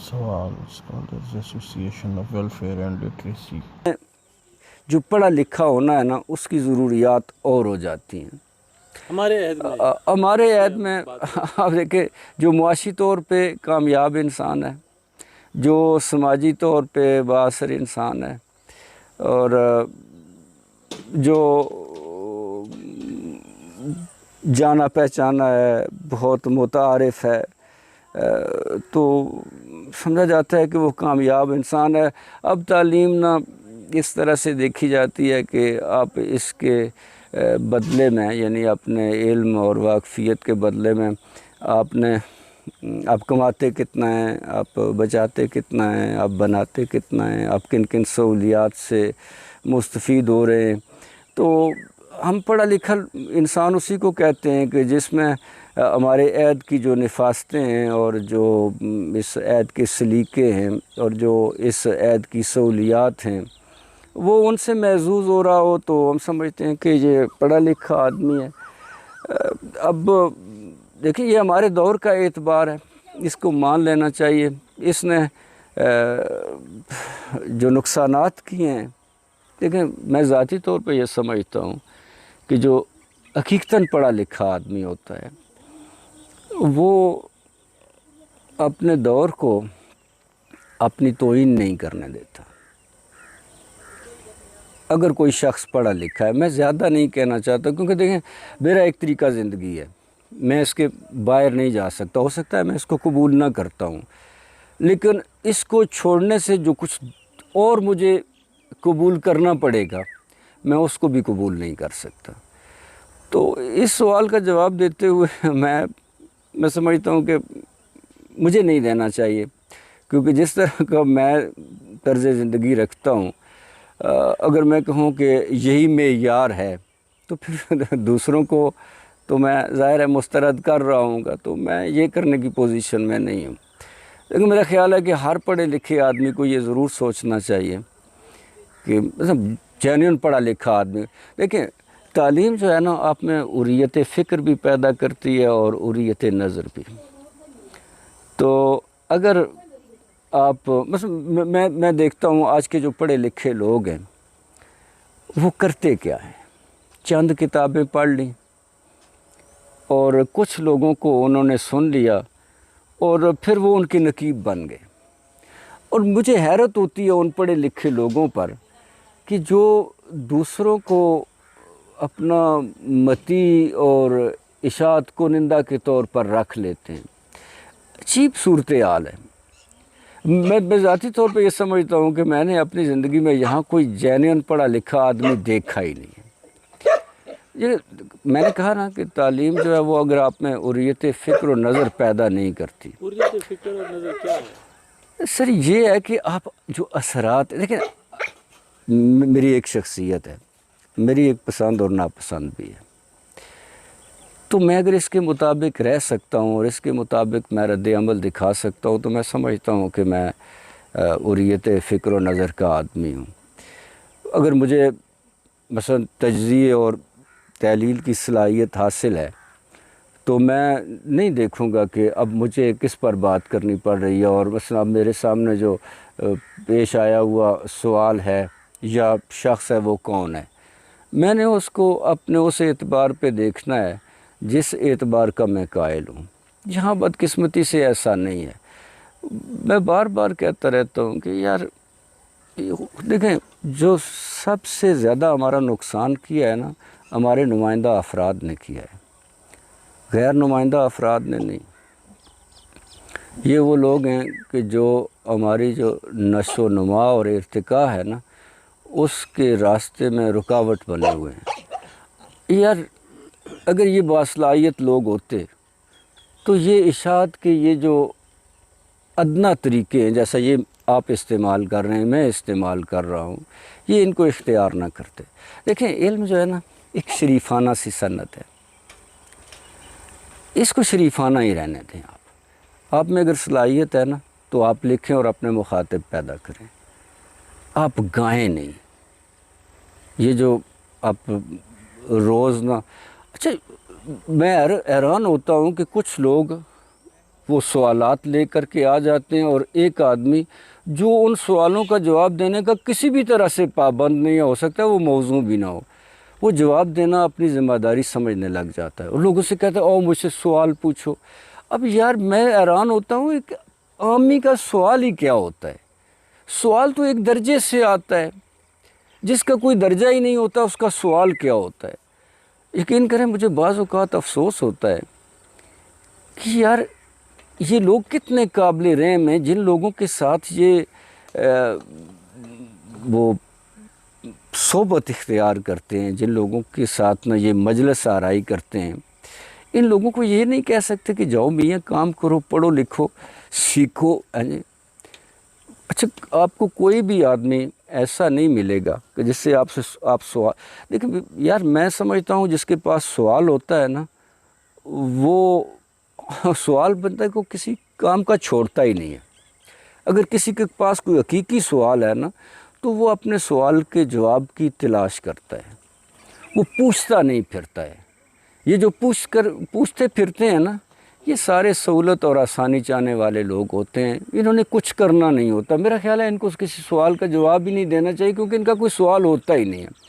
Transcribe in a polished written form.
سوال scholars association of welfare and literacy. جو پڑھا لکھا ہونا ہے نا، اس کی ضروریات اور ہو جاتی ہیں ہمارے عہد میں۔ آپ دیکھیں، جو معاشی طور پہ کامیاب انسان ہے، جو سماجی طور پہ بااثر انسان ہے، اور جو جانا پہچانا ہے، بہت متعارف ہے، تو سمجھا جاتا ہے کہ وہ کامیاب انسان ہے۔ اب تعلیم نہ اس طرح سے دیکھی جاتی ہے کہ آپ اس کے بدلے میں، یعنی اپنے علم اور واقفیت کے بدلے میں آپ کماتے کتنا ہیں، آپ بچاتے کتنا ہیں، آپ بناتے کتنا ہیں، آپ کن کن سہولیات سے مستفید ہو رہے ہیں۔ تو ہم پڑھا لکھا انسان اسی کو کہتے ہیں کہ جس میں ہمارے عہد کی جو نفاستیں ہیں، اور جو اس عہد کے سلیقے ہیں، اور جو اس عہد کی سہولیات ہیں، وہ ان سے محظوظ ہو رہا ہو، تو ہم سمجھتے ہیں کہ یہ پڑھا لکھا آدمی ہے۔ اب دیکھیں، یہ ہمارے دور کا اعتبار ہے، اس کو مان لینا چاہیے۔ اس نے جو نقصانات کیے ہیں، دیکھیں، میں ذاتی طور پہ یہ سمجھتا ہوں کہ جو حقیقتاً پڑھا لکھا آدمی ہوتا ہے، وہ اپنے دور کو اپنی توہین نہیں کرنے دیتا۔ اگر کوئی شخص پڑھا لکھا ہے، میں زیادہ نہیں کہنا چاہتا، کیونکہ دیکھیں، میرا ایک طریقہ زندگی ہے، میں اس کے باہر نہیں جا سکتا۔ ہو سکتا ہے میں اس کو قبول نہ کرتا ہوں، لیکن اس کو چھوڑنے سے جو کچھ اور مجھے قبول کرنا پڑے گا، میں اس کو بھی قبول نہیں کر سکتا۔ تو اس سوال کا جواب دیتے ہوئے میں سمجھتا ہوں کہ مجھے نہیں دینا چاہیے، کیونکہ جس طرح کا میں طرز زندگی رکھتا ہوں، اگر میں کہوں کہ یہی معیار ہے، تو پھر دوسروں کو تو میں ظاہر ہے مسترد کر رہا ہوں گا، تو میں یہ کرنے کی پوزیشن میں نہیں ہوں۔ لیکن میرا خیال ہے کہ ہر پڑھے لکھے آدمی کو یہ ضرور سوچنا چاہیے کہ جینوئن پڑھا لکھا آدمی، دیکھیں، تعلیم جو ہے نا، آپ میں حریت فکر بھی پیدا کرتی ہے اور حریت نظر بھی۔ تو اگر آپ مثلا میں دیکھتا ہوں آج کے جو پڑھے لکھے لوگ ہیں، وہ کرتے کیا ہیں؟ چند کتابیں پڑھ لیں، اور کچھ لوگوں کو انہوں نے سن لیا، اور پھر وہ ان کے نقیب بن گئے۔ اور مجھے حیرت ہوتی ہے ان پڑھے لکھے لوگوں پر کہ جو دوسروں کو اپنا متی اور اشاعت کنندہ کے طور پر رکھ لیتے ہیں۔ عجیب صورتحال ہے۔ میں ذاتی طور پہ یہ سمجھتا ہوں کہ میں نے اپنی زندگی میں یہاں کوئی جینوئن پڑھا لکھا آدمی دیکھا ہی نہیں ہے۔ یہ میں نے کہا نا کہ تعلیم جو ہے وہ اگر آپ میں حریت فکر و نظر پیدا نہیں کرتی۔ حریت فکر اور نظر کیا ہے؟ سر یہ ہے کہ آپ جو اثرات، دیکھیں، میری ایک شخصیت ہے، میری ایک پسند اور ناپسند بھی ہے، تو میں اگر اس کے مطابق رہ سکتا ہوں اور اس کے مطابق میں رد عمل دکھا سکتا ہوں، تو میں سمجھتا ہوں کہ میں حریت فکر و نظر کا آدمی ہوں۔ اگر مجھے مثلا تجزیے اور تحلیل کی صلاحیت حاصل ہے، تو میں نہیں دیکھوں گا کہ اب مجھے کس پر بات کرنی پڑ رہی ہے، اور مثلا اب میرے سامنے جو پیش آیا ہوا سوال ہے یا شخص ہے، وہ کون ہے۔ میں نے اس کو اپنے اس اعتبار پہ دیکھنا ہے جس اعتبار کا میں قائل ہوں۔ یہاں بدقسمتی سے ایسا نہیں ہے۔ میں بار بار کہتا رہتا ہوں کہ یار، دیکھیں، جو سب سے زیادہ ہمارا نقصان کیا ہے نا، ہمارے نمائندہ افراد نے کیا ہے، غیر نمائندہ افراد نے نہیں۔ یہ وہ لوگ ہیں کہ جو ہماری جو نشو و نما اور ارتقاء ہے نا، اس کے راستے میں رکاوٹ بنے ہوئے ہیں۔ یار، اگر یہ باصلاحیت لوگ ہوتے تو یہ اشاعت کے یہ جو ادنیٰ طریقے ہیں، جیسا یہ آپ استعمال کر رہے ہیں، میں استعمال کر رہا ہوں، یہ ان کو اختیار نہ کرتے۔ دیکھیں، علم جو ہے نا، ایک شریفانہ سی صنعت ہے، اس کو شریفانہ ہی رہنے دیں۔ آپ میں اگر صلاحیت ہے نا، تو آپ لکھیں اور اپنے مخاطب پیدا کریں، آپ گائیں نہیں۔ یہ جو آپ روز نہ، اچھا، میں حیران ہوتا ہوں کہ کچھ لوگ وہ سوالات لے کر کے آ جاتے ہیں، اور ایک آدمی جو ان سوالوں کا جواب دینے کا کسی بھی طرح سے پابند نہیں ہو سکتا، وہ موضوع بھی نہ ہو، وہ جواب دینا اپنی ذمہ داری سمجھنے لگ جاتا ہے، اور لوگوں سے کہتا ہے او مجھ سے سوال پوچھو۔ اب یار میں حیران ہوتا ہوں، ایک عامی کا سوال ہی کیا ہوتا ہے؟ سوال تو ایک درجے سے آتا ہے، جس کا کوئی درجہ ہی نہیں ہوتا اس کا سوال کیا ہوتا ہے؟ یقین کریں مجھے بعض اوقات افسوس ہوتا ہے کہ یار یہ لوگ کتنے قابل رحم ہیں، جن لوگوں کے ساتھ یہ وہ صحبت اختیار کرتے ہیں، جن لوگوں کے ساتھ یہ مجلس آرائی کرتے ہیں، ان لوگوں کو یہ نہیں کہہ سکتے کہ جاؤ میاں کام کرو، پڑھو لکھو، سیکھو۔ اچھا آپ کو کوئی بھی آدمی ایسا نہیں ملے گا کہ جس سے آپ سوال دیکھیں یار، میں سمجھتا ہوں جس کے پاس سوال ہوتا ہے نا، وہ سوال بندے کو کسی کام کا چھوڑتا ہی نہیں ہے۔ اگر کسی کے پاس کوئی حقیقی سوال ہے نا، تو وہ اپنے سوال کے جواب کی تلاش کرتا ہے، وہ پوچھتا نہیں پھرتا ہے۔ یہ جو پوچھتے پھرتے ہیں نا، یہ سارے سہولت اور آسانی چاہنے والے لوگ ہوتے ہیں، انہوں نے کچھ کرنا نہیں ہوتا۔ میرا خیال ہے ان کو کسی سوال کا جواب ہی نہیں دینا چاہیے، کیونکہ ان کا کوئی سوال ہوتا ہی نہیں ہے۔